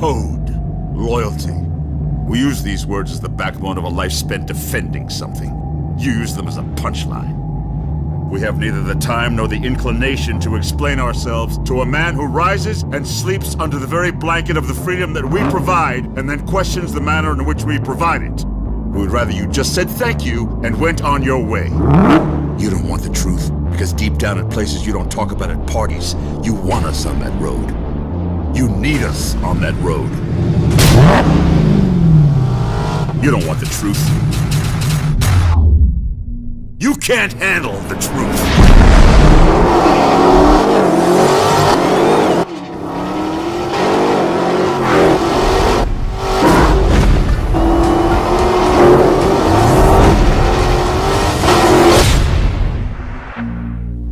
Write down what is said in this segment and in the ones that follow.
code, loyalty. We use these words as the backbone of a life spent defending something. You use them as a punchline. We have neither the time nor the inclination to explain ourselves to a man who rises and sleeps under the very blanket of the freedom that we provide and then questions the manner in which we provide it. We would rather you just said thank you and went on your way. You don't want the truth because deep down in places you don't talk about at parties, you want us on that road. You need us on that road. You don't want the truth. You can't handle the truth.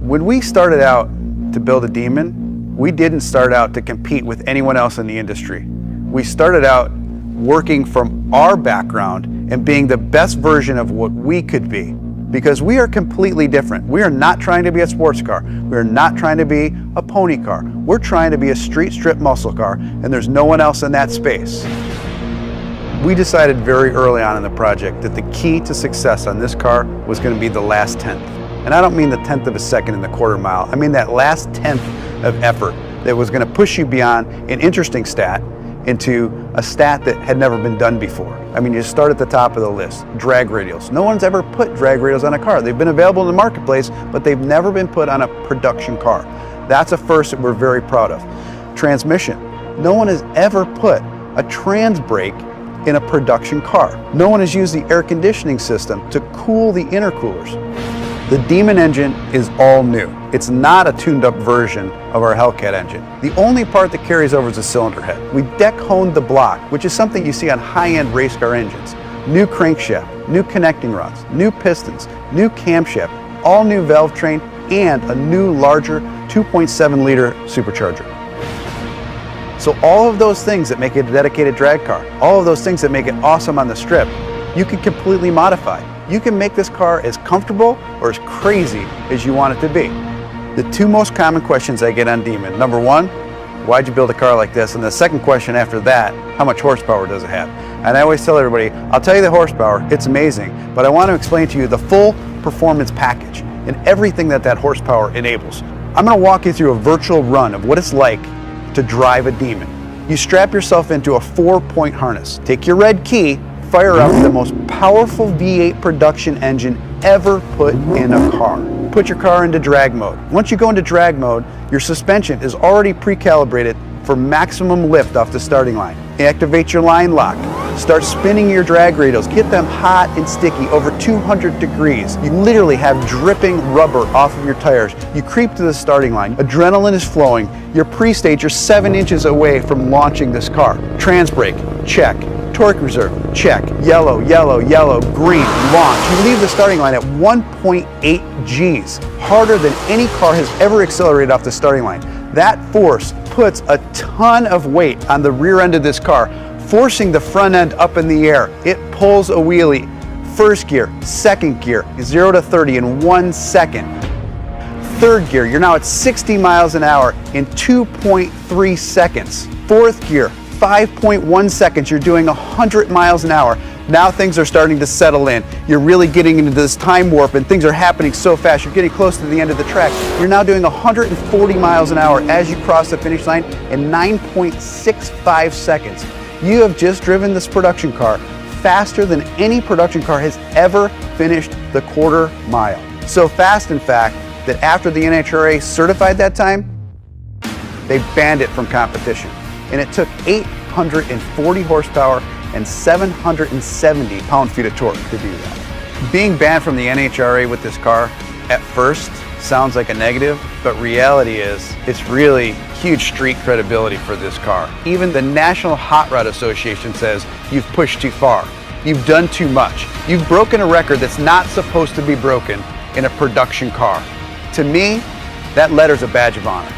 When we started out to build a Demon, we didn't start out to compete with anyone else in the industry. We started out working from our background and being the best version of what we could be. Because we are completely different. We are not trying to be a sports car. We are not trying to be a pony car. We're trying to be a street strip muscle car, and there's no one else in that space. We decided very early on in the project that the key to success on this car was going to be the last tenth. And I don't mean the tenth of a second in the quarter mile. I mean that last tenth of effort that was going to push you beyond an interesting stat into a stat that had never been done before. I mean, you start at the top of the list, drag radials. No one's ever put drag radials on a car. They've been available in the marketplace, but they've never been put on a production car. That's a first that we're very proud of. Transmission. No one has ever put a trans brake in a production car. No one has used the air conditioning system to cool the intercoolers. The Demon engine is all new. It's not a tuned up version of our Hellcat engine. The only part that carries over is the cylinder head. We deck honed the block, which is something you see on high-end race car engines. New crankshaft, new connecting rods, new pistons, new camshaft, all new valve train, and a new larger 2.7 liter supercharger. So all of those things that make it a dedicated drag car, all of those things that make it awesome on the strip, you can completely modify. You can make this car as comfortable or as crazy as you want it to be. The two most common questions I get on Demon. Number one, why'd you build a car like this? And the second question after that, how much horsepower does it have? And I always tell everybody, I'll tell you the horsepower, it's amazing, but I want to explain to you the full performance package and everything that that horsepower enables. I'm going to walk you through a virtual run of what it's like to drive a Demon. You strap yourself into a 4-point harness, take your red key, fire up the most powerful V8 production engine ever put in a car. Put your car into drag mode. Once you go into drag mode, your suspension is already pre-calibrated for maximum lift off the starting line. Activate your line lock. Start spinning your drag radials. Get them hot and sticky over 200 degrees. You literally have dripping rubber off of your tires. You creep to the starting line. Adrenaline is flowing. You're pre-stage. You're 7 inches away from launching this car. Trans brake, check. Torque reserve, check. Yellow, yellow, yellow, green, launch. You leave the starting line at 1.8 Gs, harder than any car has ever accelerated off the starting line. That force puts a ton of weight on the rear end of this car, forcing the front end up in the air. It pulls a wheelie. First gear, second gear, 0 to 30 in 1 second. Third gear, you're now at 60 miles an hour in 2.3 seconds. Fourth gear, 5.1 seconds, you're doing 100 miles an hour. Now things are starting to settle in. You're really getting into this time warp and things are happening so fast. You're getting close to the end of the track. You're now doing 140 miles an hour as you cross the finish line in 9.65 seconds. You have just driven this production car faster than any production car has ever finished the quarter mile. So fast, in fact, that after the NHRA certified that time, they banned it from competition. And it took 840 horsepower and 770 pound-feet of torque to do that. Being banned from the NHRA with this car at first sounds like a negative, but reality is it's really huge street credibility for this car. Even the National Hot Rod Association says you've pushed too far. You've done too much. You've broken a record that's not supposed to be broken in a production car. To me, that letter's a badge of honor.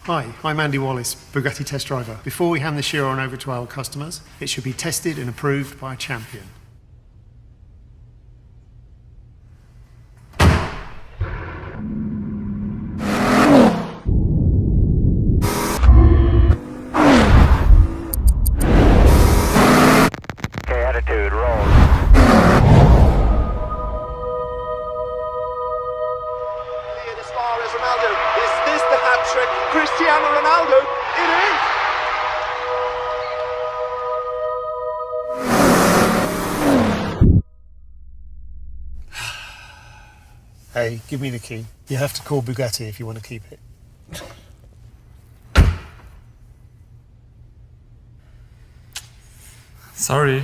Hi, I'm Andy Wallace, Bugatti test driver. Before we hand the Chiron over to our customers, it should be tested and approved by a champion. Okay, attitude, roll. As far as Ronaldo, is this the hat-trick? Cristiano Ronaldo, it is! Hey, give me the key. You have to call Bugatti if you want to keep it. Sorry.